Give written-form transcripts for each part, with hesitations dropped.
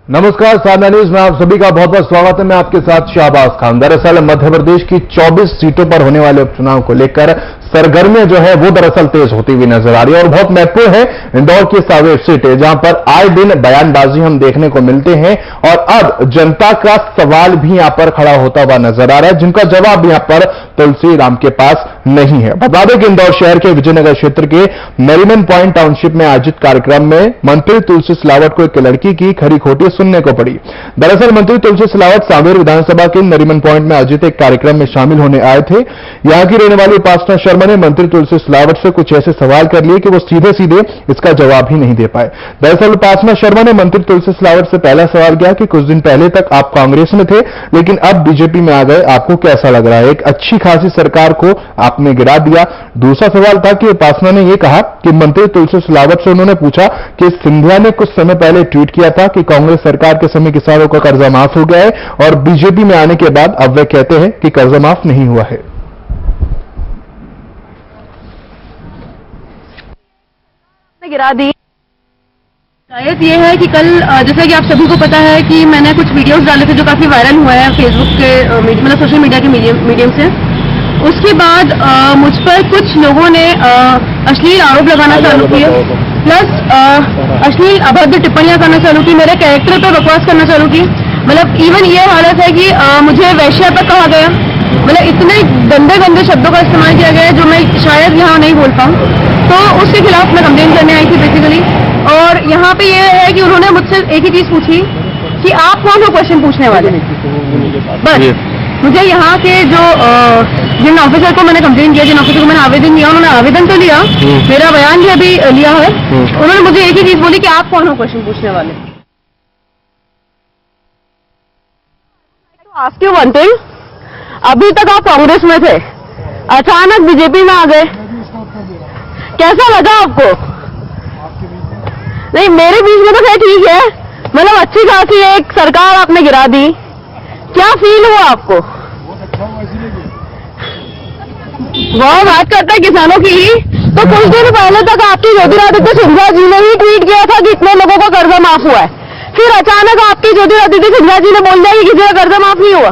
नमस्कार, साधना न्यूज में आप सभी का बहुत बहुत स्वागत है। मैं आपके साथ शाहबाज खान। दरअसल मध्य प्रदेश की 24 सीटों पर होने वाले उपचुनाव को लेकर सरगर्मियां जो है वो दरअसल तेज होती हुई नजर आ रही है और बहुत महत्वपूर्ण है इंदौर की सावेर सीट है, जहां पर आए दिन बयानबाजी हम देखने को मिलते हैं और अब जनता का सवाल भी यहां पर खड़ा होता हुआ नजर आ रहा है, जिनका जवाब यहां पर तुलसी राम के पास नहीं है। बता दें कि इंदौर शहर के विजयनगर क्षेत्र के नरीमन पॉइंट टाउनशिप में आयोजित कार्यक्रम में मंत्री तुलसी सिलावट को एक लड़की की खरी खोटी सुनने को पड़ी। दरअसल मंत्री तुलसी सिलावट सावेर विधानसभा के नरीमन पॉइंट में आयोजित एक कार्यक्रम में शामिल होने आए थे। यहां की रहने वाली उपासना शर्मा ने मंत्री तुलसी सिलावट से कुछ ऐसे सवाल कर लिए कि वो सीधे सीधे इसका जवाब ही नहीं दे पाए। दरअसल उपासना शर्मा ने मंत्री तुलसी सिलावट से पहला सवाल किया कि कुछ दिन पहले तक आप कांग्रेस में थे लेकिन अब बीजेपी में आ गए, आपको कैसा लग रहा है? एक अच्छी खासी सरकार को आपने गिरा दिया। दूसरा सवाल था कि उपासना ने यह कहा कि मंत्री तुलसी सिलावट से उन्होंने पूछा कि सिंधिया ने कुछ समय पहले ट्वीट किया था कि कांग्रेस सरकार के समय किसानों का कर्जा माफ हो गया है और बीजेपी में आने के बाद अब वे कहते हैं कि कर्जा माफ नहीं हुआ है। गिरा दी। शायद ये है कि कल जैसा कि आप सभी को पता है कि मैंने कुछ वीडियोस डाले थे जो काफी वायरल हुए हैं फेसबुक के मतलब सोशल मीडिया के मीडियम से। उसके बाद मुझ पर कुछ लोगों ने अश्लील आरोप लगाना चालू किए, प्लस अश्लील अभद्र टिप्पणियां करना चालू की, मेरे कैरेक्टर पर बकवास करना चालू की। मतलब इवन ये हालत है कि मुझे वैश्या तक कहा गया। मतलब इतने गंदे गंदे शब्दों का इस्तेमाल किया गया है जो मैं शायद यहाँ नहीं बोल पाऊँ। तो उसके खिलाफ मैं कंप्लेन करने आई थी बेसिकली। और यहाँ पे ये है कि उन्होंने मुझसे एक ही चीज पूछी कि आप कौन हो क्वेश्चन पूछने वाले। बस मुझे यहाँ के जो जिन ऑफिसर को मैंने कंप्लेन किया, जिन ऑफिसर को मैंने आवेदन दिया, उन्होंने आवेदन तो लिया, मेरा बयान भी अभी लिया है। उन्होंने मुझे एक ही चीज बोली कि आप कौन हो क्वेश्चन पूछने वाले। आस्क यू वन थिंग, अभी तक आप कांग्रेस में थे, अचानक बीजेपी में आ गए, कैसा लगा आपको? नहीं, मेरे बीच में तो खैर ठीक है, मतलब अच्छी खासी एक सरकार आपने गिरा दी। क्या फील हुआ आपको? वो बात करता है किसानों की ही। तो कुछ दिन पहले तक आपकी ज्योतिरादित्य सिंधिया जी ने ही ट्वीट किया था कि इतने लोगों का कर्जा माफ हुआ है। फिर अचानक आपकी ज्योतिरादित्य सिंधिया जी ने बोल दिया कि किसी का कर्जा माफ नहीं हुआ।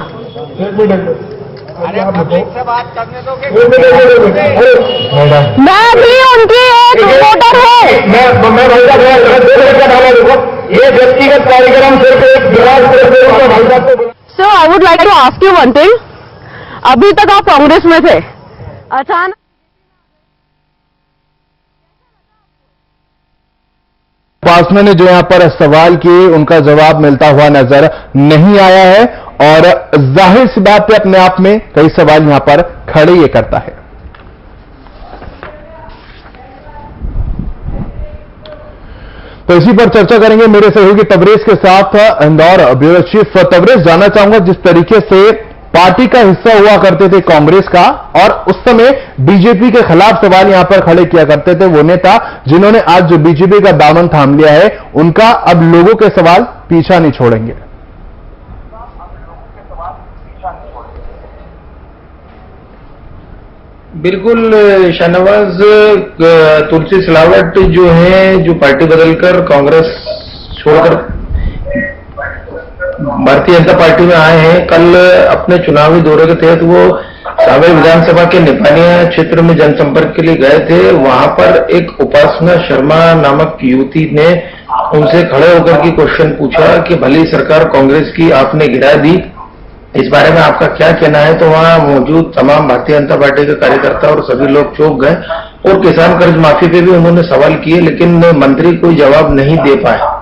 अरे पब्लिक से बात करने दोगे? मैं भी उनकी एक वोटर हूँ। ये व्यक्तिगत कार्यक्रम सिर्फ एक so I would like to ask you one thing, अभी तक आप कांग्रेस में थे, अचानक उपासना ने जो यहां पर सवाल किए उनका जवाब मिलता हुआ नजर नहीं आया है और जाहिर सी बात है अपने आप में कई सवाल यहां पर खड़े ये करता है। तो इसी पर चर्चा करेंगे मेरे सहयोगी तबरेज के साथ, इंदौर ब्यूरो चीफ तबरेज। जानना चाहूंगा जिस तरीके से पार्टी का हिस्सा हुआ करते थे कांग्रेस का और उस समय बीजेपी के खिलाफ सवाल यहां पर खड़े किया करते थे वो नेता जिन्होंने आज जो बीजेपी का दामन थाम लिया है, उनका अब लोगों के सवाल पीछा नहीं छोड़ेंगे। बिल्कुल शाहनवाज, तुलसी सिलावट जो है जो पार्टी बदलकर कांग्रेस छोड़कर भारतीय जनता पार्टी में आए हैं, कल अपने चुनावी दौरे के तहत वो सावेर विधानसभा के निपानिया क्षेत्र में जनसंपर्क के लिए गए थे। वहां पर एक उपासना शर्मा नामक युवती ने उनसे खड़े होकर के क्वेश्चन पूछा कि भली सरकार कांग्रेस की आपने गिरा दी, इस बारे में आपका क्या कहना है? तो वहां मौजूद तमाम भारतीय जनता पार्टी के कार्यकर्ता और सभी लोग चौंक गए और किसान कर्ज माफी पे भी उन्होंने सवाल किए, लेकिन मंत्री कोई जवाब नहीं दे पाए।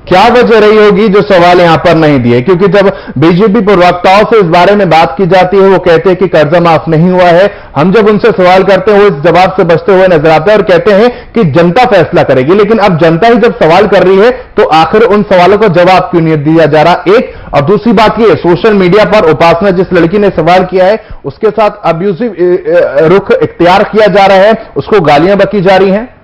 क्या वजह रही होगी जो सवाल यहां पर नहीं दिए? क्योंकि जब बीजेपी प्रवक्ताओं से इस बारे में बात की जाती है वो कहते हैं कि कर्जा माफ नहीं हुआ है। हम जब उनसे सवाल करते हैं वो इस जवाब से बचते हुए नजर आते हैं और कहते हैं कि जनता फैसला करेगी। लेकिन अब जनता ही जब सवाल कर रही है तो आखिर उन सवालों का जवाब क्यों नहीं दिया जा रहा? एक और दूसरी बात यह, सोशल मीडिया पर उपासना जिस लड़की ने सवाल किया है उसके साथ अब्यूसिव रुख इख्तियार किया जा रहा है, उसको गालियां बकी जा रही हैं।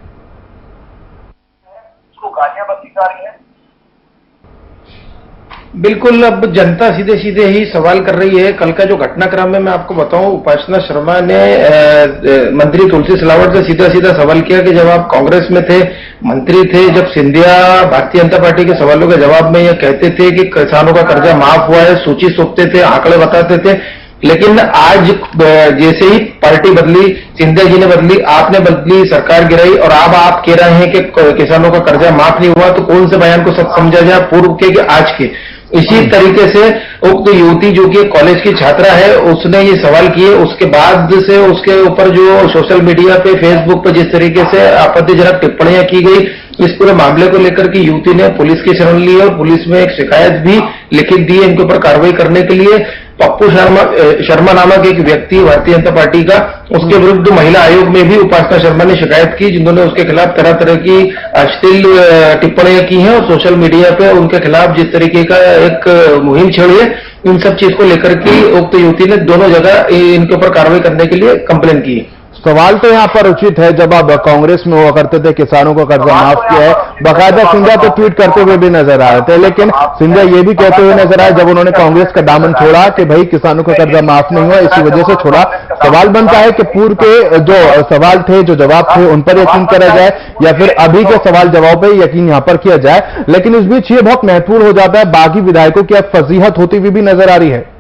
बिल्कुल, अब जनता सीधे सीधे ही सवाल कर रही है। कल का जो घटनाक्रम है मैं आपको बताऊं, उपासना शर्मा ने मंत्री तुलसी सिलावट से सीधा सीधा सवाल किया कि जब आप कांग्रेस में थे, मंत्री थे, जब सिंधिया भारतीय जनता पार्टी के सवालों के जवाब में ये कहते थे कि किसानों का कर्जा माफ हुआ है, सूची सौंपते थे, आंकड़े बताते थे, लेकिन आज जैसे ही पार्टी बदली, सिंधिया जी ने बदली, आपने बदली, सरकार गिराई और अब आप कह रहे हैं कि किसानों का कर्जा माफ नहीं हुआ, तो कौन से बयान को सच समझा जाए, पूर्व के कि आज के? इसी तरीके से उक्त युवती जो कि कॉलेज की छात्रा है, उसने ये सवाल किए, उसके बाद से उसके ऊपर जो सोशल मीडिया पे, फेसबुक पे जिस तरीके से आपत्तिजनक टिप्पणियां की गई, इस पूरे मामले को लेकर के युवती ने पुलिस की शरण ली और पुलिस में एक शिकायत भी लिखित दी है इनके ऊपर कार्रवाई करने के लिए। पप्पू शर्मा नामक एक व्यक्ति भारतीय जनता पार्टी का, उसके विरुद्ध महिला आयोग में भी उपासना शर्मा ने शिकायत की, जिन्होंने उसके खिलाफ तरह तरह की अश्लील टिप्पणियां की हैं और सोशल मीडिया पे उनके खिलाफ जिस तरीके का एक मुहिम छेड़ी है, इन सब चीज को लेकर के उक्त युवती ने दोनों जगह इनके ऊपर कार्रवाई करने के लिए कंप्लेन की है। सवाल तो यहाँ पर उचित है, जब आप कांग्रेस में हुआ करते थे, किसानों का कर्जा माफ किया है, बाकायदा सिंधिया तो ट्वीट करते हुए भी नजर आ रहे थे, लेकिन सिंधिया ये भी कहते हुए नजर आए जब उन्होंने कांग्रेस का दामन छोड़ा कि भाई किसानों का कर्जा माफ नहीं हुआ, इसी वजह से छोड़ा। सवाल बनता है कि पूर्व के जो सवाल थे, जो जवाब थे, उन पर यकीन करा जाए या फिर अभी के सवाल जवाब पर यकीन यहां पर किया जाए। लेकिन इस बीच ये बहुत महत्वपूर्ण हो जाता है, बागी विधायकों की अब फजीहत होती हुई भी नजर आ रही है।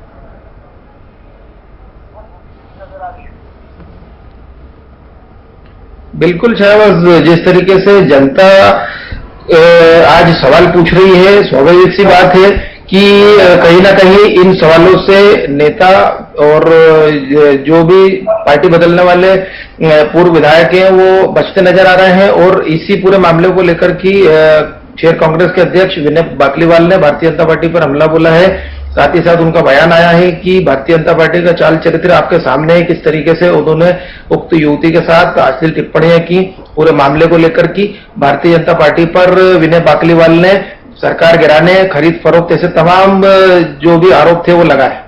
बिल्कुल शाहबाज, जिस तरीके से जनता आज सवाल पूछ रही है, स्वाभाविक सी बात है कि कहीं ना कहीं इन सवालों से नेता और जो भी पार्टी बदलने वाले पूर्व विधायक हैं वो बचते नजर आ रहे हैं। और इसी पूरे मामले को लेकर की शेर कांग्रेस के अध्यक्ष विनय बाकलीवाल ने भारतीय जनता पार्टी पर हमला बोला है। साथ ही साथ उनका बयान आया है कि भारतीय जनता पार्टी का चाल चरित्र आपके सामने है, किस तरीके से उन्होंने उक्त युवती के साथ अश्लील टिप्पणियां की, पूरे मामले को लेकर की। भारतीय जनता पार्टी पर विनय बाकलीवाल ने सरकार गिराने, खरीद फरोख्त ऐसे तमाम जो भी आरोप थे वो लगाए।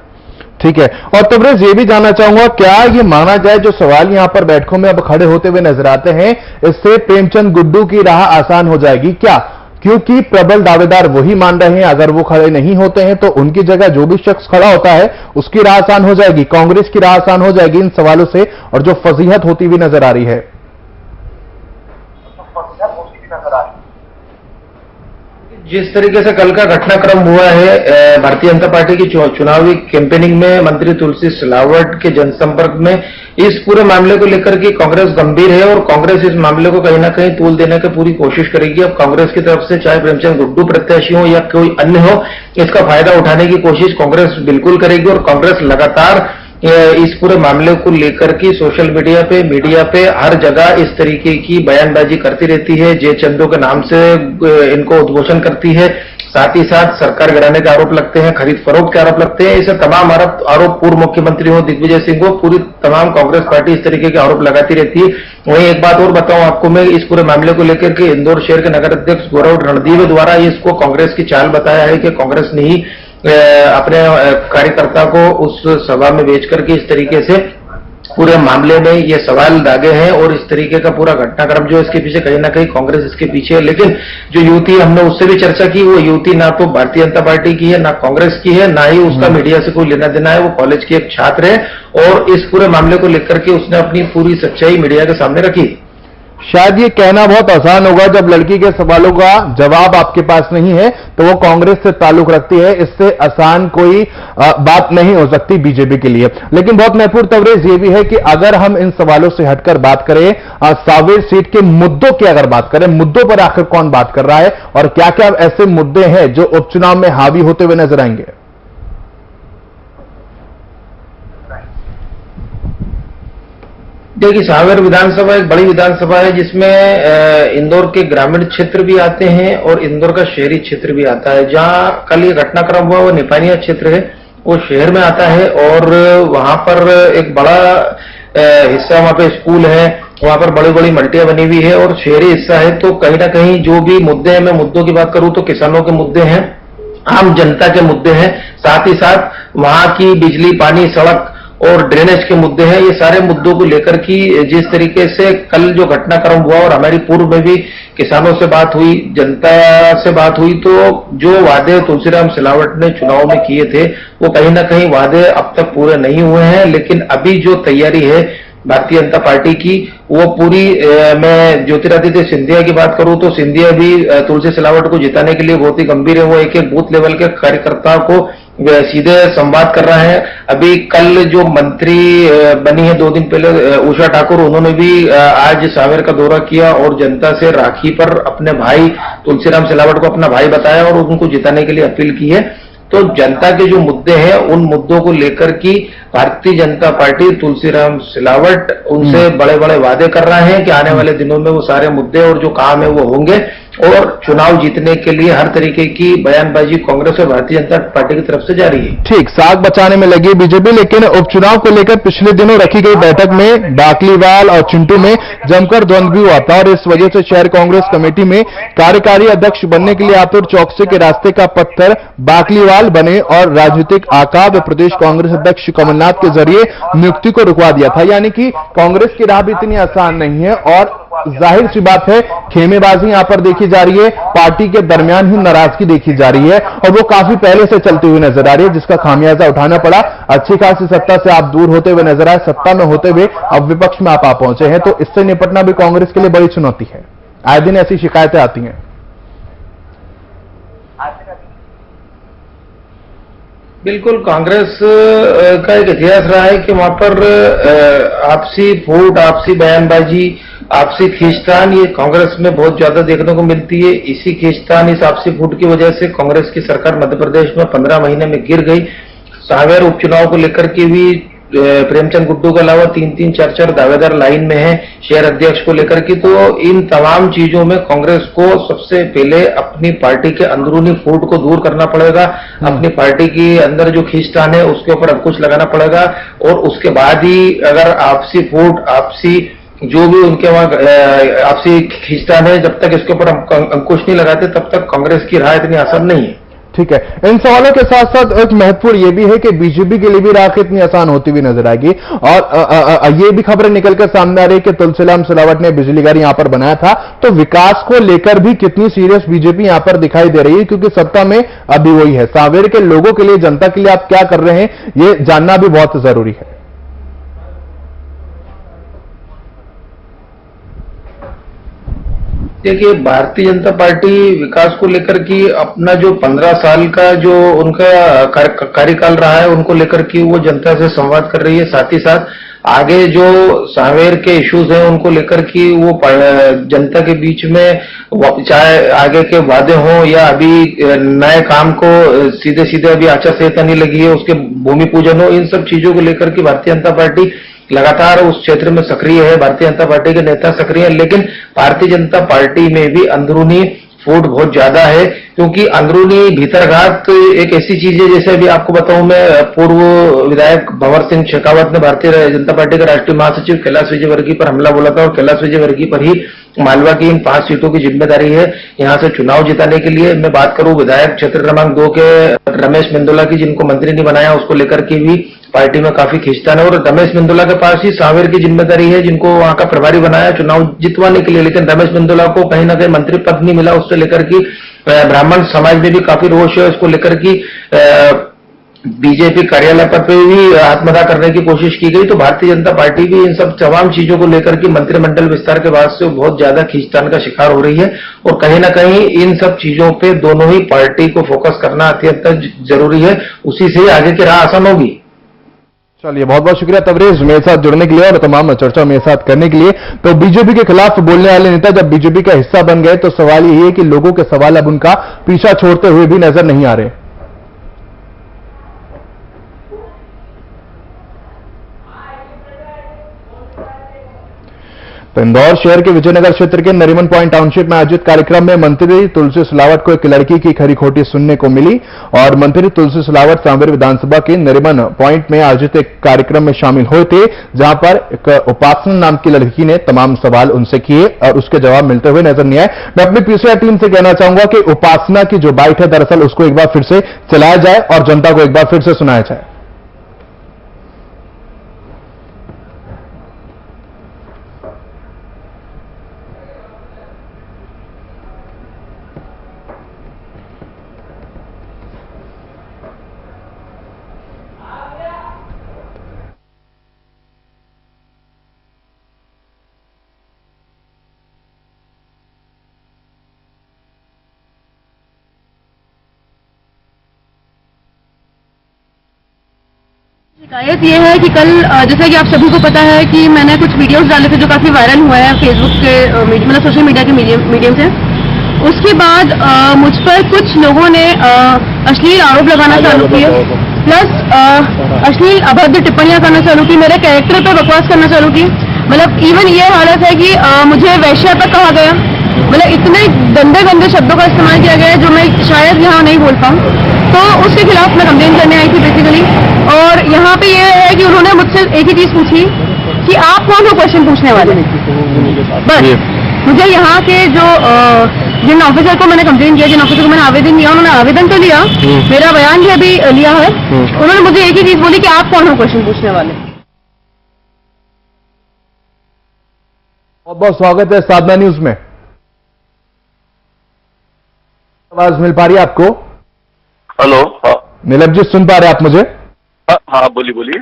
ठीक है, और तबरेज ये भी जानना चाहूंगा, क्या ये माना जाए जो सवाल यहां पर बैठकों में अब खड़े होते हुए नजर आते हैं, इससे प्रेमचंद गुड्डू की राह आसान हो जाएगी क्या? क्योंकि प्रबल दावेदार वही मान रहे हैं, अगर वो खड़े नहीं होते हैं तो उनकी जगह जो भी शख्स खड़ा होता है उसकी राह आसान हो जाएगी, कांग्रेस की राह आसान हो जाएगी इन सवालों से, और जो फजीहत होती हुई नजर आ रही है। जिस तरीके से कल का घटनाक्रम हुआ है भारतीय जनता पार्टी की चुनावी कैंपेनिंग में, मंत्री तुलसी सिलावट के जनसंपर्क में, इस पूरे मामले को लेकर के कांग्रेस गंभीर है और कांग्रेस इस मामले को कहीं ना कहीं तूल देने की पूरी कोशिश करेगी। अब कांग्रेस की तरफ से चाहे प्रेमचंद गुड्डू प्रत्याशी हो या कोई अन्य हो, इसका फायदा उठाने की कोशिश कांग्रेस बिल्कुल करेगी। और कांग्रेस लगातार इस पूरे मामले को लेकर के सोशल मीडिया पे हर जगह इस तरीके की बयानबाजी करती रहती है, जय चंदो के नाम से इनको उद्घोषण करती है। साथ ही साथ सरकार गिराने के आरोप लगते हैं, खरीद फरोख्त के आरोप लगते हैं। ऐसे तमाम आरोप पूर्व मुख्यमंत्री हो दिग्विजय सिंह को, पूरी तमाम कांग्रेस पार्टी इस तरीके के आरोप लगाती रहती है। वहीं एक बात और बताऊं आपको मैं, इस पूरे मामले को लेकर के इंदौर शहर के नगर अध्यक्ष गौरव रणदीवे द्वारा इसको कांग्रेस की चाल बताया है कि कांग्रेस ने ही अपने कार्यकर्ता को उस सभा में भेज करके इस तरीके से पूरे मामले में ये सवाल दागे हैं। और इस तरीके का पूरा घटनाक्रम जो इसके पीछे कहीं ना कहीं कांग्रेस इसके पीछे है। लेकिन जो युवती, हमने उससे भी चर्चा की, वो युवती ना तो भारतीय जनता पार्टी की है, ना कांग्रेस की है, ना ही उसका मीडिया से कोई लेना देना है। वो कॉलेज की एक छात्र है और इस पूरे मामले को लेकर के उसने अपनी पूरी सच्चाई मीडिया के सामने रखी। शायद ये कहना बहुत आसान होगा, जब लड़की के सवालों का जवाब आपके पास नहीं है तो वो कांग्रेस से ताल्लुक रखती है, इससे आसान कोई बात नहीं हो सकती बीजेपी के लिए। लेकिन बहुत महत्वपूर्ण तवरेज ये भी है कि अगर हम इन सवालों से हटकर बात करें, सांवेर सीट के मुद्दों की अगर बात करें, मुद्दों पर आखिर कौन बात कर रहा है और क्या क्या ऐसे मुद्दे हैं जो उपचुनाव में हावी होते हुए नजर आएंगे? देखिए, सांवेर विधानसभा एक बड़ी विधानसभा है जिसमें इंदौर के ग्रामीण क्षेत्र भी आते हैं और इंदौर का शहरी क्षेत्र भी आता है। जहां कल ये घटनाक्रम हुआ वो निपानिया क्षेत्र है, वो शहर में आता है और वहां पर एक बड़ा हिस्सा, वहां पे स्कूल है, वहां पर बड़ी बड़ी मल्टियां बनी हुई है और शहरी हिस्सा है। तो कहीं ना कहीं जो भी मुद्दे हैं, मैं मुद्दों की बात करूं तो किसानों के मुद्दे हैं, आम जनता के मुद्दे हैं, साथ ही साथ वहां की बिजली, पानी, सड़क और ड्रेनेज के मुद्दे हैं। ये सारे मुद्दों को लेकर की जिस तरीके से कल जो घटनाक्रम हुआ और हमारी पूर्व में भी किसानों से बात हुई, जनता से बात हुई, तो जो वादे तुलसीराम सिलावट ने चुनाव में किए थे वो कहीं ना कहीं वादे अब तक पूरे नहीं हुए हैं। लेकिन अभी जो तैयारी है भारतीय जनता पार्टी की वो पूरी, मैं ज्योतिरादित्य सिंधिया की बात करूं तो सिंधिया भी तुलसी सिलावट को जिताने के लिए बहुत ही गंभीर है। वो एक एक बूथ लेवल के कार्यकर्ताओं को सीधे संवाद कर रहे हैं। अभी कल जो मंत्री बनी है 2 दिन पहले उषा ठाकुर, उन्होंने भी आज सांवेर का दौरा किया और जनता से राखी पर अपने भाई तुलसीराम सिलावट को अपना भाई बताया और उनको जिताने के लिए अपील की है। तो जनता के जो मुद्दे हैं उन मुद्दों को लेकर की भारतीय जनता पार्टी तुलसीराम सिलावट उनसे बड़े बड़े वादे कर रहे हैं कि आने वाले दिनों में वो सारे मुद्दे और जो काम है वो होंगे और चुनाव जीतने के लिए हर तरीके की बयानबाजी कांग्रेस और भारतीय जनता पार्टी की तरफ से जारी है। ठीक, साग बचाने में लगी बीजेपी, लेकिन उपचुनाव को लेकर पिछले दिनों रखी गई बैठक में बाकलीवाल और चिंटू में जमकर द्वंद्व भी हुआ था और इस वजह से शहर कांग्रेस कमेटी में कार्यकारी अध्यक्ष बनने के लिए आतुर चौकसे के रास्ते का पत्थर बाकलीवाल बने और राजनीतिक आकाब प्रदेश कांग्रेस अध्यक्ष कमलनाथ के जरिए नियुक्ति को रुकवा दिया था। यानी कि कांग्रेस की राह भी इतनी आसान नहीं है और जाहिर सी बात है खेमेबाजी यहां पर देखी जा रही है, पार्टी के दरमियान ही नाराजगी देखी जा रही है और वो काफी पहले से चलती हुई नजर आ रही है, जिसका खामियाजा उठाना पड़ा। अच्छी खासी सत्ता से आप दूर होते हुए नजर आए, सत्ता में होते हुए अब विपक्ष में आप आ पहुंचे हैं, तो इससे निपटना भी कांग्रेस के लिए बड़ी चुनौती है। आए दिन ऐसी शिकायतें आती हैं। बिल्कुल, कांग्रेस का एक इतिहास रहा है कि वहां पर आपसी फूट, आपसी बयानबाजी, आपसी खींचतान ये कांग्रेस में बहुत ज्यादा देखने को मिलती है। इसी खींचतान, इस आपसी फूट की वजह से कांग्रेस की सरकार मध्य प्रदेश में 15 महीने में गिर गई। सांवेर उपचुनाव को लेकर के भी प्रेमचंद गुड्डू के अलावा 3-3, 4-4 दावेदार लाइन में हैं शहर अध्यक्ष को लेकर के। तो इन तमाम चीजों में कांग्रेस को सबसे पहले अपनी पार्टी के अंदरूनी फूट को दूर करना पड़ेगा, अपनी पार्टी के अंदर जो खींचतान है उसके ऊपर अंकुश लगाना पड़ेगा और उसके बाद ही अगर आपसी फूट, आपसी जो भी उनके वहां आपसी खींचतान है, जब तक इसके ऊपर अंकुश नहीं लगाते तब तक कांग्रेस की राह इतनी आसान नहीं है। ठीक है, इन सवालों के साथ साथ एक महत्वपूर्ण ये भी है कि बीजेपी के लिए भी राह इतनी आसान होती हुई नजर आएगी और ये भी खबरें निकलकर सामने आ रही है कि तुलसीराम सिलावट ने बिजली घर यहां पर बनाया था, तो विकास को लेकर भी कितनी सीरियस बीजेपी यहां पर दिखाई दे रही है, क्योंकि सत्ता में अभी वही है। सांवेर के लोगों के लिए, जनता के लिए आप क्या कर रहे हैं ये जानना भी बहुत जरूरी है। देखिए, भारतीय जनता पार्टी विकास को लेकर की अपना जो 15 साल का जो उनका कार्यकाल रहा है उनको लेकर की वो जनता से संवाद कर रही है। साथ ही साथ आगे जो सांवेर के इश्यूज हैं उनको लेकर की वो जनता के बीच में, चाहे आगे के वादे हों या अभी नए काम को सीधे सीधे अभी आचार संहिता नहीं लगी है उसके भूमि पूजन हो, इन सब चीजों को लेकर की भारतीय जनता पार्टी लगातार उस क्षेत्र में सक्रिय है। भारतीय जनता पार्टी के नेता सक्रिय है, लेकिन भारतीय जनता पार्टी में भी अंदरूनी फूट बहुत ज्यादा है, क्योंकि अंदरूनी भीतरघात एक ऐसी चीज है, जैसे अभी आपको बताऊं मैं, पूर्व विधायक भंवर सिंह शेखावत ने भारतीय जनता पार्टी के राष्ट्रीय महासचिव कैलाश विजयवर्गीय पर हमला बोला था और कैलाश विजयवर्गीय पर ही मालवा की इन 5 सीटों की जिम्मेदारी है यहां से चुनाव जिताने के लिए। मैं बात करूं विधायक क्षेत्र क्रमांक 2 के रमेश मेंदोला की, जिनको मंत्री नहीं बनाया, उसको लेकर के भी पार्टी में काफी खींचतान है और रमेश मेंदोला के पास ही सांवेर की जिम्मेदारी है, जिनको वहां का प्रभारी बनाया चुनाव जितवाने के लिए, लेकिन रमेश मेंदोला को कहीं ना कहीं मंत्री पद नहीं मिला। उससे लेकर की ब्राह्मण समाज में भी काफी रोष है, उसको लेकर की बीजेपी कार्यालय पर भी आत्मदाह करने की कोशिश की गई। तो भारतीय जनता पार्टी भी इन सब तमाम चीजों को लेकर के मंत्रिमंडल विस्तार के बाद से बहुत ज्यादा खींचतान का शिकार हो रही है और कहीं ना कहीं इन सब चीजों पे दोनों ही पार्टी को फोकस करना अत्यंत जरूरी है, उसी से आगे की राह आसान होगी। चलिए, बहुत बहुत शुक्रिया तबरेज मेरे साथ जुड़ने के लिए और तमाम चर्चा मेरे साथ करने के लिए। तो बीजेपी के खिलाफ बोलने वाले नेता जब बीजेपी का हिस्सा बन गए तो सवाल यही है कि लोगों के सवाल अब उनका पीछा छोड़ते हुए भी नजर नहीं आ रहे। तो इंदौर शहर के विजयनगर क्षेत्र के नरीमन पॉइंट टाउनशिप में आयोजित कार्यक्रम में मंत्री तुलसी सिलावट को एक लड़की की खरी खोटी सुनने को मिली और मंत्री तुलसी सिलावट सांवेर विधानसभा के नरीमन पॉइंट में आयोजित एक कार्यक्रम में शामिल हुए थे, जहां पर एक उपासना नाम की लड़की ने तमाम सवाल उनसे किए और उसके जवाब मिलते हुए नजर नहीं आए। मैं अपनी पीसीआर टीम से कहना चाहूंगा कि उपासना की जो बाइट है दरअसल उसको एक बार फिर से चलाया जाए और जनता को एक बार फिर से सुनाया जाए। शिकायत ये है कि कल जैसा कि आप सभी को पता है कि मैंने कुछ वीडियोस डाले थे जो काफी वायरल हुए हैं फेसबुक के मतलब सोशल मीडिया के मीडियम से। उसके बाद मुझ पर कुछ लोगों ने अश्लील आरोप लगाना चालू किए, प्लस अश्लील अभद्र टिप्पणियां करना चालू की, मेरे कैरेक्टर पर बकवास करना चालू की। मतलब इवन ये हालत है कि मुझे वैश्या तक कहा गया। मतलब इतने गंदे गंदे शब्दों का इस्तेमाल किया गया है जो मैं शायद यहाँ नहीं बोल पाऊँ। तो उसके खिलाफ मैं कंप्लेन करने आई थी बेसिकली। और यहाँ पे ये है कि उन्होंने मुझसे एक ही चीज पूछी कि आप कौन हो क्वेश्चन पूछने वाले। बस मुझे यहाँ के जो जिन ऑफिसर को मैंने कंप्लेन किया, जिन ऑफिसर को मैंने आवेदन दिया, उन्होंने आवेदन तो लिया, मेरा बयान भी अभी लिया है। उन्होंने मुझे एक ही चीज बोली कि आप कौन हो क्वेश्चन पूछने वाले। बहुत बहुत स्वागत है साधना न्यूज में। आवाज मिल पा रही है आपको? हेलो। हाँ नीलम जी, सुन पा रहे हैं आप मुझे? हाँ बोलिए।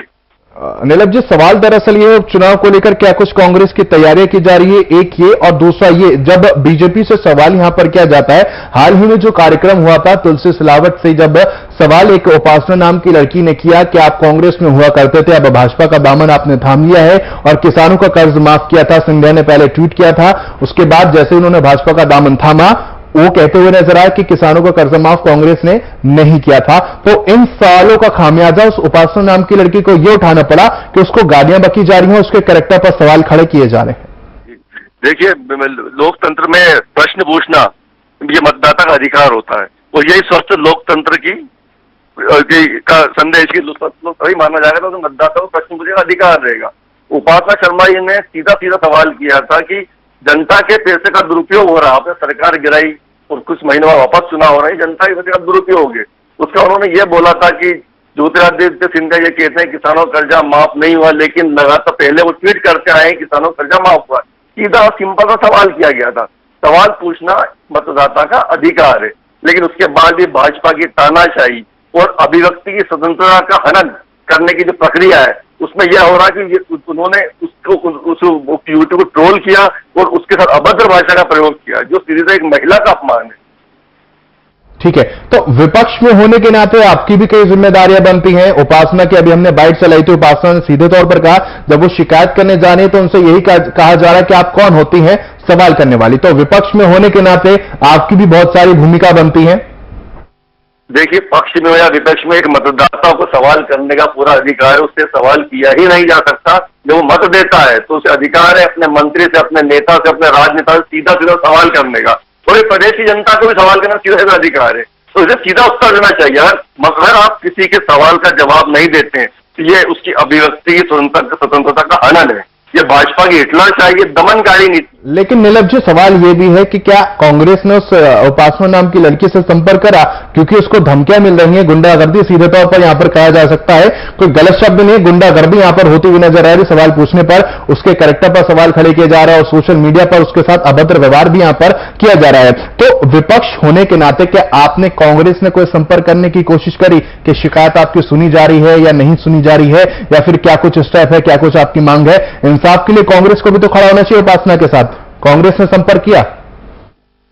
नीलम जी, सवाल दरअसल ये चुनाव को लेकर क्या कुछ कांग्रेस की तैयारियां की जा रही है, एक ये, और दूसरा ये, जब बीजेपी से सवाल यहां पर किया जाता है, हाल ही में जो कार्यक्रम हुआ था तुलसी सिलावट से, जब सवाल एक उपासना नाम की लड़की ने किया कि आप कांग्रेस में हुआ करते थे, अब भाजपा का दामन आपने थाम लिया है और किसानों का कर्ज माफ किया था, सिंधिया ने पहले ट्वीट किया था। उसके बाद जैसे उन्होंने भाजपा का दामन थामा, वो कहते हुए नजर आया कि किसानों का कर्ज माफ कांग्रेस ने नहीं किया था। तो इन सवालों का खामियाजा उस उपासना नाम की लड़की को यह उठाना पड़ा कि उसको गालियां बकी जा रही हैं, उसके कैरेक्टर पर सवाल खड़े किए जा रहे हैं। देखिए, लोकतंत्र में प्रश्न पूछना ये मतदाता का अधिकार होता है और यही स्वस्थ लोकतंत्र का संदेश की सही माना जाएगा तो मतदाता को प्रश्न पूछने का अधिकार रहेगा। उपासना शर्मा जी ने सीधा सवाल किया था कि जनता के पैसे का दुरुपयोग हो रहा है, सरकार गिराई और कुछ महीनों बाद वापस चुनाव हो रहे हैं, जनता के पैसे का दुरुपयोग है। उसका उन्होंने ये बोला था कि ज्योतिरादित्य सिंधिया ये कहते हैं किसानों का कर्जा माफ नहीं हुआ, लेकिन लगातार पहले वो ट्वीट करते आए किसानों का कर्जा माफ हुआ। सीधा सिंपल सा सवाल किया गया था। सवाल पूछना मतदाता का अधिकार है, लेकिन उसके बाद भी भाजपा की तानाशाही और अभिव्यक्ति की स्वतंत्रता का हनन करने की जो प्रक्रिया है उसमें यह हो रहा है कि उन्होंने उस युवती को ट्रोल किया और उसके साथ अभद्र भाषा का प्रयोग किया, जो सीधे से एक महिला का अपमान है। ठीक है, तो विपक्ष में होने के नाते आपकी भी कई जिम्मेदारियां बनती हैं। उपासना की अभी हमने बाइट चलाई थी, उपासना ने सीधे तौर पर कहा जब वो शिकायत करने जा रही है तो उनसे यही कहा जा रहा है कि आप कौन होती हैं सवाल करने वाली। तो विपक्ष में होने के नाते आपकी भी बहुत सारी भूमिका बनती है। देखिए, पक्ष में या विपक्ष में एक मतदाता को सवाल करने का पूरा अधिकार है, उससे सवाल किया ही नहीं जा सकता। जब वो मत देता है तो उसे अधिकार है अपने मंत्री से, अपने नेता से, अपने राजनेता से सीधा सवाल करने का। थोड़ी प्रदेश की जनता को भी सवाल करना सीधा अधिकार है, तो इसे सीधा उत्तर देना चाहिए। अगर आप किसी के सवाल का जवाब नहीं देते हैं तो ये उसकी अभिव्यक्ति की स्वतंत्रता का हनन है। ये भाजपा की हिटलरशाही, दमनकारी नीति। लेकिन नीलम जी, सवाल ये भी है कि क्या कांग्रेस ने उस उपासना नाम की लड़की से संपर्क करा, क्योंकि उसको धमकियां मिल रही हैं, गुंडागर्दी सीधे तौर पर यहां पर कहा जा सकता है, कोई गलत शब्द नहीं है, गुंडागर्दी यहां पर होती हुई नजर आ रही। सवाल पूछने पर उसके कैरेक्टर पर सवाल खड़े किए जा रहा है और सोशल मीडिया पर उसके साथ अभद्र व्यवहार भी यहां पर किया जा रहा है। तो विपक्ष होने के नाते क्या आपने कांग्रेस ने कोई संपर्क करने की कोशिश करी कि शिकायत आपकी सुनी जा रही है या नहीं सुनी जा रही है, या फिर क्या कुछ स्टेप है, क्या कुछ आपकी मांग है? इंसाफ के लिए कांग्रेस को भी तो खड़ा होना चाहिए उपासना के साथ। कांग्रेस ने संपर्क किया?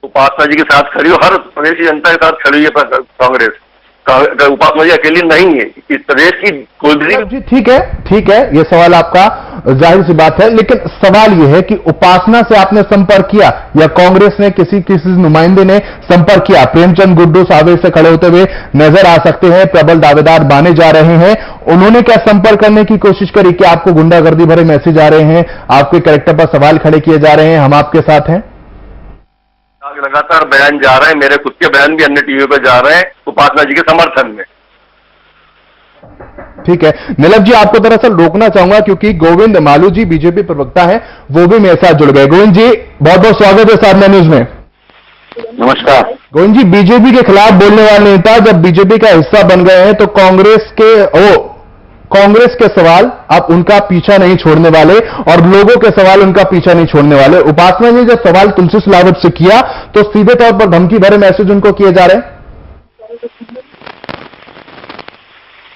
उपासना जी के साथ खड़ी हो, हर प्रदेश की जनता के साथ खड़ी है कांग्रेस। उपासना जी अकेली नहीं है, इस प्रदेश की कोई भी। ठीक है, ये सवाल आपका जाहिर सी बात है, लेकिन सवाल यह है कि उपासना से आपने संपर्क किया या कांग्रेस ने किसी नुमाइंदे ने संपर्क किया? प्रेमचंद गुड्डू सावे से खड़े होते हुए नजर आ सकते हैं, प्रबल दावेदार माने जा रहे हैं। उन्होंने क्या संपर्क करने की कोशिश करी कि आपको गुंडागर्दी भरे मैसेज आ रहे हैं, आपके कैरेक्टर पर सवाल खड़े किए जा रहे हैं, हम आपके साथ हैं? लगातार बयान जा रहे हैं, मेरे खुद के बयान भी अन्य टीवी पर जा रहे हैं उपासना जी के समर्थन में। ठीक है नीलम जी, आपको दरअसल रोकना चाहूंगा क्योंकि गोविंद मालू जी बीजेपी प्रवक्ता हैं, वो भी मेरे साथ जुड़ गए। गोविंद जी, बहुत बहुत स्वागत है साधना न्यूज में। नमस्कार। गोविंद जी, बीजेपी के खिलाफ बोलने वाले नेता जब बीजेपी का हिस्सा बन गए हैं तो कांग्रेस के सवाल आप उनका पीछा नहीं छोड़ने वाले और लोगों के सवाल उनका पीछा नहीं छोड़ने वाले। उपासना ने जब सवाल तुलसी सिलावट से किया तो सीधे तौर पर धमकी भरे मैसेज उनको किए जा रहे हैं।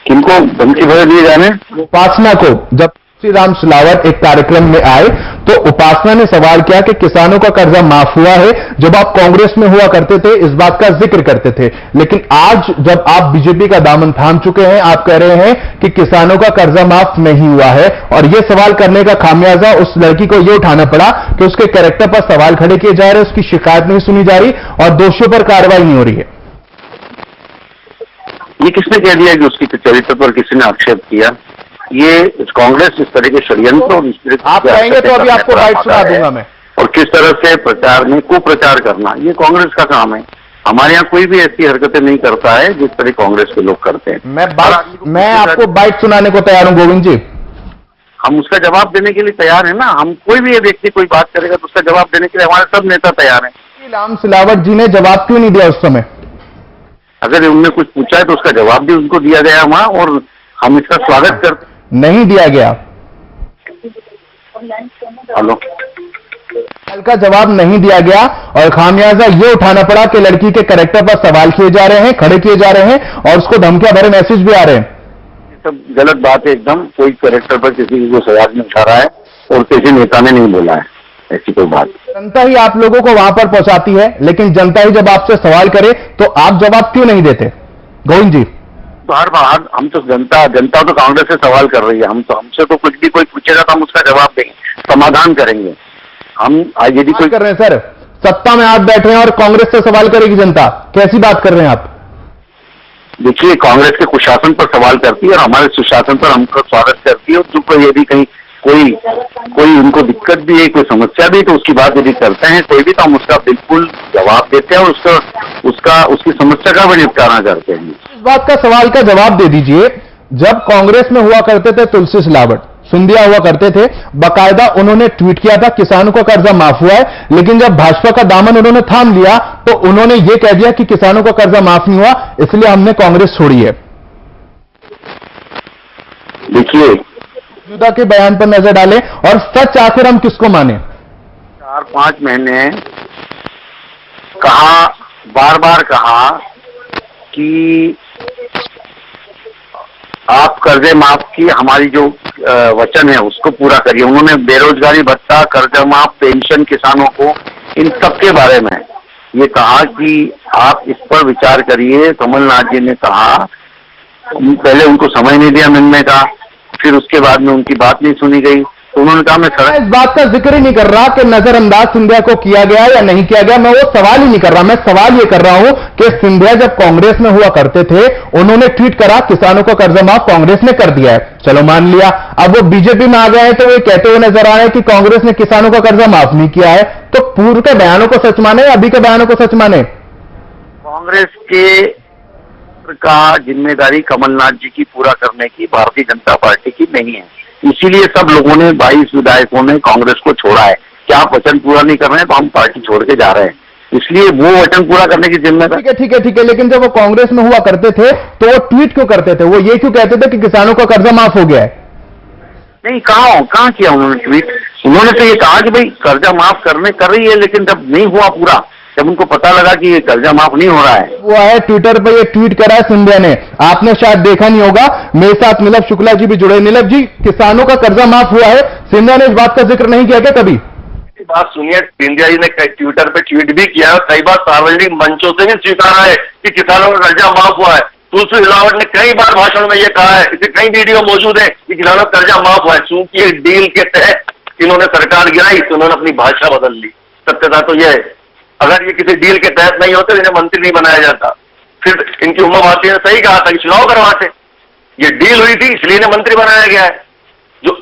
किनको धमकी भरे दिए जा रहे हैं? उपासना को जब श्री राम सिलावट एक कार्यक्रम में आए तो उपासना ने सवाल किया कि किसानों का कर्जा माफ हुआ है। जब आप कांग्रेस में हुआ करते थे इस बात का जिक्र करते थे, लेकिन आज जब आप बीजेपी का दामन थाम चुके हैं आप कह रहे हैं कि किसानों का कर्जा माफ नहीं हुआ है। और यह सवाल करने का खामियाजा उस लड़की को यह उठाना पड़ा कि उसके कैरेक्टर पर सवाल खड़े किए जा रहे हैं, उसकी शिकायत नहीं सुनी जा रही और दोषियों पर कार्रवाई नहीं हो रही है। ये किसने कह दिया कि उसकी चरित्र पर किसी ने आक्षेप किया? ये कांग्रेस इस तरह के षड्यंत्र और इस तरह की आप कहेंगे तो अभी आपको राइट सुना दूंगा मैं। और किस तरह से प्रचार में कुप्रचार करना ये कांग्रेस का काम है। हमारे यहाँ कोई भी ऐसी हरकतें नहीं करता है जिस तरह कांग्रेस के लोग करते हैं। मैं आपको बाइट सुनाने को तैयार हूं गोविंद जी। हम उसका जवाब देने के लिए तैयार है ना। हम कोई भी व्यक्ति कोई बात करेगा तो उसका जवाब देने के लिए हमारे सब नेता तैयार हैं। राम सिलावट जी ने जवाब क्यों नहीं दिया उस समय? अगर उनने कुछ पूछा है तो उसका जवाब भी उनको दिया गया वहां और हम इसका स्वागत करते। नहीं दिया गया। हेलो, सवाल का जवाब नहीं दिया गया और खामियाजा ये उठाना पड़ा कि लड़की के कैरेक्टर पर सवाल किए जा रहे हैं, खड़े किए जा रहे हैं और उसको धमकियां भरे मैसेज भी आ रहे हैं। ये सब गलत बात है एकदम। कोई कैरेक्टर पर किसी को सवाल नहीं उठा रहा है और किसी नेता ने नहीं बोला है ऐसी कोई बात। जनता ही आप लोगों को वहां पर पहुंचाती है, लेकिन जनता ही जब आपसे सवाल करे तो आप जवाब क्यों नहीं देते गोविंद जी? तो हर बार हम तो जनता तो कांग्रेस से सवाल कर रही है। हम तो हमसे तो कुछ भी कोई पूछेगा तो हम उसका जवाब देंगे, समाधान करेंगे। हम यदि कोई कर रहे हैं सर, सत्ता में आप बैठे हैं और कांग्रेस से सवाल करेगी जनता, कैसी बात कर रहे हैं आप? देखिए, कांग्रेस के कुशासन पर सवाल करती है और हमारे सुशासन पर हमको स्वागत करती है। और जो यदि कहीं कोई उनको दिक्कत भी है, कोई समस्या भी है तो उसकी बात यदि करते हैं कोई भी तो हम उसका बिल्कुल जवाब देते हैं और उसकी समस्या का भी निपटारा करते हैं। इस बात का सवाल का जवाब दे दीजिए, जब कांग्रेस में हुआ करते थे तुलसी सिलावट, सिंधिया हुआ करते थे, बाकायदा उन्होंने ट्वीट किया था किसानों का कर्जा माफ हुआ है, लेकिन जब भाजपा का दामन उन्होंने थाम लिया तो उन्होंने ये कह दिया कि किसानों का कर्जा माफ नहीं हुआ इसलिए हमने कांग्रेस छोड़ी है। देखिए, मौजूदा के बयान पर नजर डालें और सच आखिर हम किसको माने? 4-5 महीने कहा, बार बार कहा कि आप कर्जे माफ की हमारी जो वचन है उसको पूरा करिए। उन्होंने बेरोजगारी भत्ता, कर्जा माफ, पेंशन किसानों को, इन सब के बारे में ये कहा कि आप इस पर विचार करिए। कमलनाथ जी ने कहा, पहले उनको समय नहीं दिया मिलने का, फिर उसके बाद में उनकी बात नहीं सुनी गई तो उन्होंने कहा मैं इस बात का जिक्र ही नहीं कर रहा कि नजरअंदाज सिंधिया को किया गया या नहीं किया गया, मैं वो सवाल ही नहीं कर रहा। मैं सवाल ये कर रहा हूं कि सिंधिया जब कांग्रेस में हुआ करते थे उन्होंने ट्वीट करा किसानों का कर्जा माफ कांग्रेस ने कर दिया है, चलो मान लिया। अब वो बीजेपी में आ गए हैं तो वे कहते हुए नजर आ रहे हैं कि कांग्रेस ने किसानों का कर्जा माफ नहीं किया है। तो पूर्व के बयानों को सच माने या अभी के बयानों को सच माने? कांग्रेस के का जिम्मेदारी कमलनाथ जी की पूरा करने की भारतीय जनता पार्टी की नहीं है। इसीलिए सब लोगों ने 22 विधायकों ने कांग्रेस को छोड़ा है कि आप वचन पूरा नहीं कर रहे हैं तो हम पार्टी छोड़ के जा रहे हैं। इसलिए वो वचन पूरा करने की जिम्मेदारी। ठीक है, लेकिन जब वो कांग्रेस में हुआ करते थे तो वो ट्वीट क्यों करते थे? वो ये क्यों कहते थे कि किसानों का कर्जा माफ हो गया है? नहीं, कहाँ किया उन्होंने ट्वीट? उन्होंने तो ये कहा कि भाई कर्जा माफ कर रही है, लेकिन जब नहीं हुआ पूरा, जब उनको पता लगा कि ये कर्जा माफ नहीं हो रहा है, वो है ट्विटर पर ये ट्वीट करा है सिंधिया ने, आपने शायद देखा नहीं होगा। मेरे साथ नीलभ शुक्ला जी भी जुड़े। नीलभ जी, किसानों का कर्जा माफ हुआ है, सिंधिया ने इस बात का जिक्र नहीं किया क्या कभी? बात सुनिए, सिंधिया जी ने ट्विटर पे ट्वीट भी किया, कई बार सार्वजनिक मंचों से भी स्वीकारा है कि किसानों का कर्जा माफ हुआ है। तुलसी सिलावट ने कई बार भाषण में ये कहा है, इसके कई वीडियो मौजूद है कि किसानों का कर्जा माफ हुआ है। चूंकि डील के तहत इन्होंने सरकार गिराई तो उन्होंने अपनी भाषा बदल ली। सत्यता तो यह है, अगर ये किसी डील के तहत नहीं होते इन्हें मंत्री नहीं बनाया जाता। फिर इनकी उम्मा भारती ने सही कहा था कि चुनाव करवाते, ये डील हुई थी इसलिए इन्हें मंत्री बनाया गया है। जो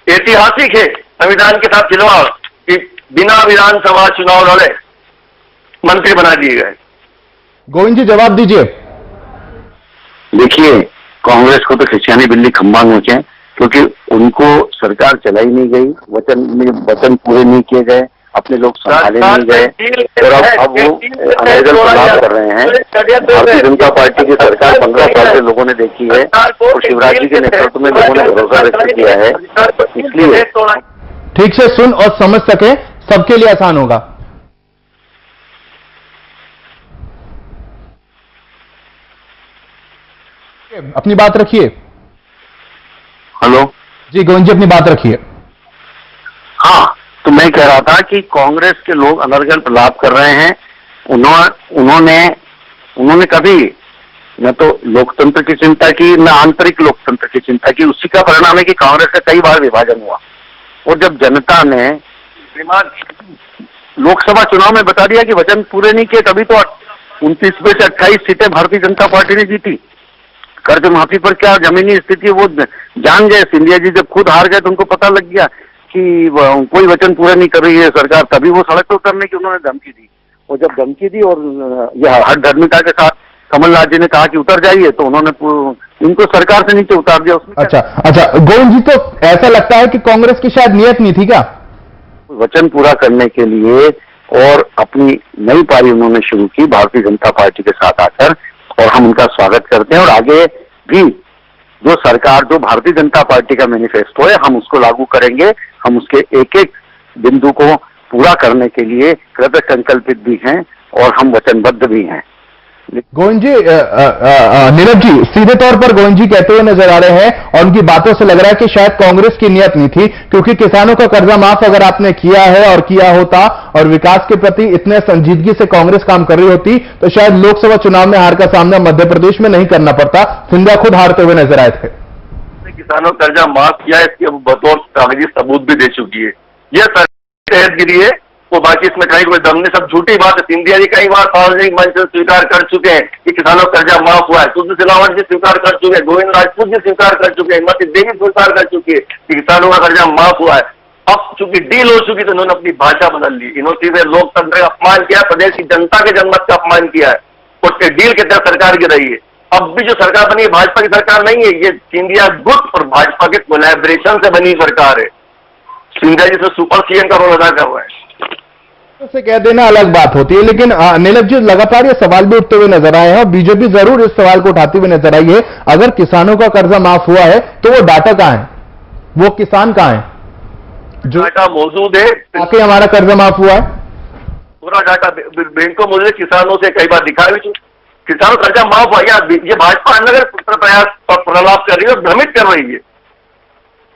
ऐतिहासिक है संविधान के साथ खिलवाड़ कि बिना विधानसभा चुनाव लड़े मंत्री बना दिए गए। गोविंद जी जवाब दीजिए। देखिए, कांग्रेस को तो खिसियानी बिल्ली खंबा नोचे, क्योंकि उनको सरकार चलाई नहीं गई, वचन पूरे नहीं किए गए, अपने लोग संभाले नहीं गए और अब वो अनैतिक चुनाव कर रहे हैं। भारतीय जनता पार्टी की सरकार 15 साल से लोगों ने देखी है और शिवराज जी के नेतृत्व में लोगों ने भरोसा व्यक्त किया है। इसलिए ठीक से सुन और समझ सके, सबके लिए आसान होगा। अपनी बात रखिए। हेलो, जी गोविंद जी, अपनी बात रखिए। हाँ, तो मैं कह रहा था कि कांग्रेस के लोग अनर्गल प्रलाप कर रहे हैं। उन्होंने कभी न तो लोकतंत्र की चिंता की, न आंतरिक लोकतंत्र की चिंता की। उसी का परिणाम है कि कांग्रेस का कई बार विभाजन हुआ। और जब जनता ने लोकसभा चुनाव में बता दिया कि वचन पूरे नहीं किए, तभी तो 29 में से 28 सीटें भारतीय जनता पार्टी ने जीती। कर्ज माफी पर क्या जमीनी स्थिति वो जान गए। सिंधिया जी जब खुद हार गए तो उनको पता लग गया कि कोई वचन पूरा नहीं कर रही है सरकार, तभी वो सड़क पर उतरने की उन्होंने धमकी दी। और जब धमकी दी और यह हठधर्मिता के साथ कमलनाथ जी ने कहा कि उतर जाइए, तो उन्होंने इनको सरकार से नीचे उतार दिया। उसमें अच्छा गोविंद जी, तो ऐसा लगता है कि कांग्रेस की शायद नियत नहीं थी क्या वचन पूरा करने के लिए, और अपनी नई पारी उन्होंने शुरू की भारतीय जनता पार्टी के साथ आकर, और हम उनका स्वागत करते हैं। और आगे भी जो सरकार, जो भारतीय जनता पार्टी का मैनिफेस्टो है, हम उसको लागू करेंगे। हम उसके एक एक बिंदु को पूरा करने के लिए कृत संकल्पित भी हैं और हम वचनबद्ध भी हैं। गोविंद जी, नीरज जी सीधे तौर पर गोविंद जी कहते हुए नजर आ रहे हैं, और उनकी बातों से लग रहा है कि शायद कांग्रेस की नियत नहीं थी, क्योंकि किसानों का कर्जा माफ अगर आपने किया है और किया होता और विकास के प्रति इतने संजीदगी से कांग्रेस काम कर रही होती, तो शायद लोकसभा चुनाव में हार का सामना मध्य प्रदेश में नहीं करना पड़ता। सिंधिया खुद हारते हुए नजर आए थे। किसानों का कर्जा माफ किया, इसके बतौर कागजी सबूत भी दे चुकी है। यह गिरी है, वो बाकी इसमें कहीं कोई दम नहीं, सब झूठी बात है। सिंधिया जी कई बार सार्वजनिक मंच से स्वीकार कर चुके हैं कि किसानों का कर्जा माफ हुआ है। तुलसी सिलावट जी स्वीकार कर चुके हैं, गोविंद राजपूत जी स्वीकार कर चुके हैं, हिम्मत देवी स्वीकार कर चुकी है कि किसानों का कर्जा माफ हुआ है। अब चूंकि डील हो चुकी तो इन्होंने अपनी भाषा बदल ली। इन्होंने सीधे लोकतंत्र का अपमान किया, प्रदेश की जनता के जनमत का अपमान किया है। उसके डील के तहत सरकार गिर रही है। अब भी जो सरकार बनी है भाजपा की सरकार नहीं है, ये सिंधिया गुट और भाजपा के कोलैबोरेशन से बनी सरकार है। सिंधिया जी से सुपर सीएम का रोल अदा कर रहा है। से कह देना अलग बात होती है, लेकिन नीलम जी लगातार ये सवाल भी उठते हुए नजर आए हैं और बीजेपी जरूर इस सवाल को उठाती हुई नजर आई है। अगर किसानों का कर्जा माफ हुआ है तो वो डाटा कहां है, वो किसान कहां है जो डाटा मौजूद है? आके हमारा कर्जा माफ हुआ है, पूरा डाटा बैंकों मौजूद है। किसानों से कई बार दिखा भी चुके, किसानों का कर्जा माफ हुआ। ये भाजपा अनगर प्रयास प्रलाप कर रही है और भ्रमित कर रही है।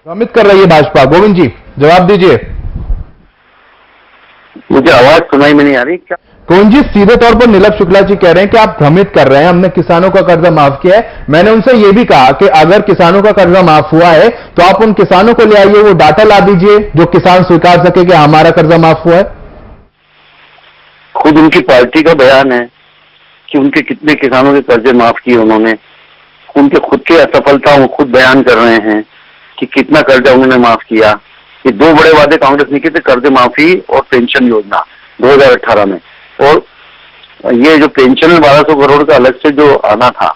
भ्रमित कर रही है भाजपा। गोविंद जी जवाब दीजिए। मुझे आवाज सुनाई में नहीं आ रही क्या? गोविंद जी सीधे तौर पर नीलम शुक्ला जी कह रहे हैं कि आप भ्रमित कर रहे हैं, हमने किसानों का कर्जा माफ किया है। मैंने उनसे यह भी कहा कि अगर किसानों का कर्जा माफ हुआ है तो आप उन किसानों को ले आइए, वो डाटा ला दीजिए जो किसान स्वीकार सके कि हमारा कर्जा माफ हुआ है। खुद उनकी पार्टी का बयान है कि उनके कितने किसानों के कर्जे माफ किए उन्होंने। उनके खुद की असफलता वो खुद बयान कर रहे हैं कि कितना कर्जा उन्होंने माफ किया। ये दो बड़े वादे कांग्रेस ने किए थे, कर्ज माफी और पेंशन योजना 2018 में। और ये जो पेंशन में 1200 करोड़ का अलग से जो आना था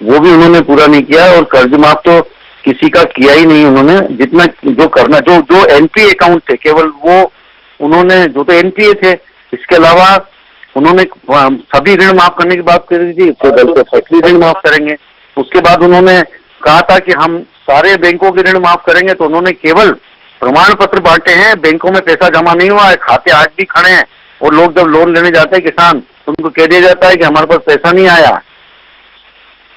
वो भी उन्होंने पूरा नहीं किया। और कर्ज माफ तो किसी का किया ही नहीं उन्होंने। जितना जो करना, जो एनपीए अकाउंट थे केवल वो उन्होंने, जो तो एनपीए थे, इसके अलावा उन्होंने सभी ऋण माफ करने की बात करी थी। तो फैक्ट्री ऋण माफ करेंगे। उसके बाद उन्होंने कहा था कि हम सारे बैंकों के ऋण माफ करेंगे, तो उन्होंने केवल प्रमाण पत्र बांटे हैं। बैंकों में पैसा जमा नहीं हुआ है, खाते आज भी खड़े हैं। और लोग जब लोन लेने जाते हैं किसान, तो उनको कह दिया जाता है कि हमारे पास पैसा नहीं आया।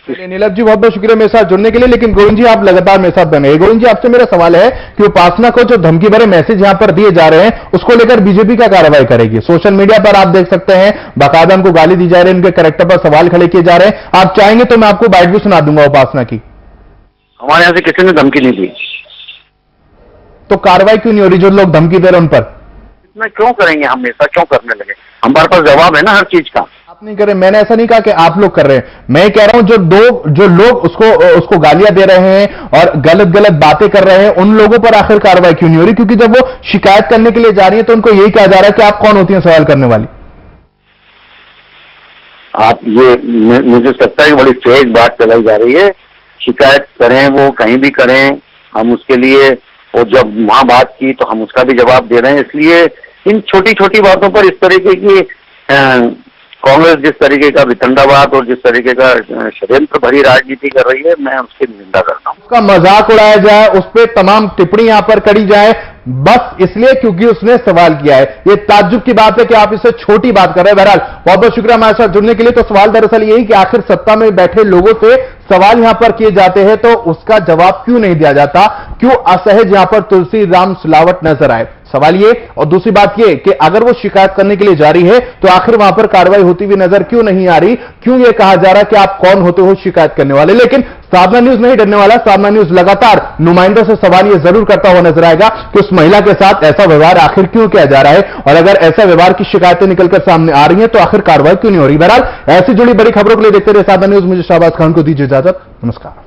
नीलम जी बहुत बहुत शुक्रिया मेरे साथ जुड़ने के लिए। लेकिन गोविंद जी आप लगातार मेरे साथ बने। गोविंद जी आपसे मेरा सवाल है कि उपासना को जो धमकी भरे मैसेज यहां पर दिए जा रहे हैं उसको लेकर बीजेपी क्या कार्रवाई करेगी? सोशल मीडिया पर आप देख सकते हैं बाकायदा उनको गाली दी जा रही है, उनके कैरेक्टर पर सवाल खड़े किए जा रहे हैं। आप चाहेंगे तो मैं आपको बाइट भी सुना दूंगा उपासना की। हमारे यहां से किसी ने धमकी नहीं दी, तो कार्रवाई क्यों नहीं हो रही जो लोग धमकी दे रहे हैं उन पर? इतना क्यों करेंगे हम, ऐसा क्यों करने लगे? हमारे पास जवाब है ना हर चीज का। आप नहीं कर रहे, मैंने ऐसा नहीं कहा कि आप लोग कर रहे हैं। मैं कह रहा हूं जो लोग उसको गालियां दे रहे हैं और गलत बातें कर रहे हैं, उन लोगों पर आखिर कार्रवाई क्यों नहीं हो रही? क्योंकि जब वो शिकायत करने के लिए जा रही है तो उनको यही कहा जा रहा है कि आप कौन होती हैं सवाल करने वाली। आप ये मुझे लगता है कि बड़ी तेज बात चलाई जा रही है। शिकायत करें, वो कहीं भी करें, हम उसके लिए, और जब वहां बात की तो हम उसका भी जवाब दे रहे हैं। इसलिए इन छोटी छोटी बातों पर इस तरीके की कांग्रेस जिस तरीके का वितंडावाद और जिस तरीके का षड्यंत्र भरी राजनीति कर रही है, मैं उसकी निंदा करता हूँ। उसका मजाक उड़ाया जाए, उस पर तमाम टिप्पणी यहां पर करी जाए, बस इसलिए क्योंकि उसने सवाल किया है। ये ताज्जुब की बात है कि आप इससे छोटी बात कर रहे हैं। बहरहाल बहुत बहुत शुक्रिया हमारे साथ जुड़ने के लिए। तो सवाल दरअसल यही कि आखिर सत्ता में बैठे लोगों से सवाल यहां पर किए जाते हैं तो उसका जवाब क्यों नहीं दिया जाता, क्यों असहज यहां पर तुलसी राम सिलावट नजर आए, सवाल ये। और दूसरी बात ये कि अगर वो शिकायत करने के लिए जा रही है तो आखिर वहां पर कार्रवाई होती हुई नजर क्यों नहीं आ रही, क्यों ये कहा जा रहा है कि आप कौन होते हो शिकायत करने वाले। लेकिन साधना न्यूज नहीं डरने वाला। साधना न्यूज लगातार नुमाइंदों से सवाल ये जरूर करता हुआ नजर आएगा कि उस महिला के साथ ऐसा व्यवहार आखिर क्यों किया जा रहा है, और अगर ऐसा व्यवहार की शिकायतें निकलकर सामने आ रही हैं तो आखिर कार्रवाई क्यों नहीं हो रही। बहरहाल ऐसी जुड़ी बड़ी खबरों के लिए देखते रहे साधना न्यूज। मुझे शाहबाज खान को दीजिए इजाजत, नमस्कार।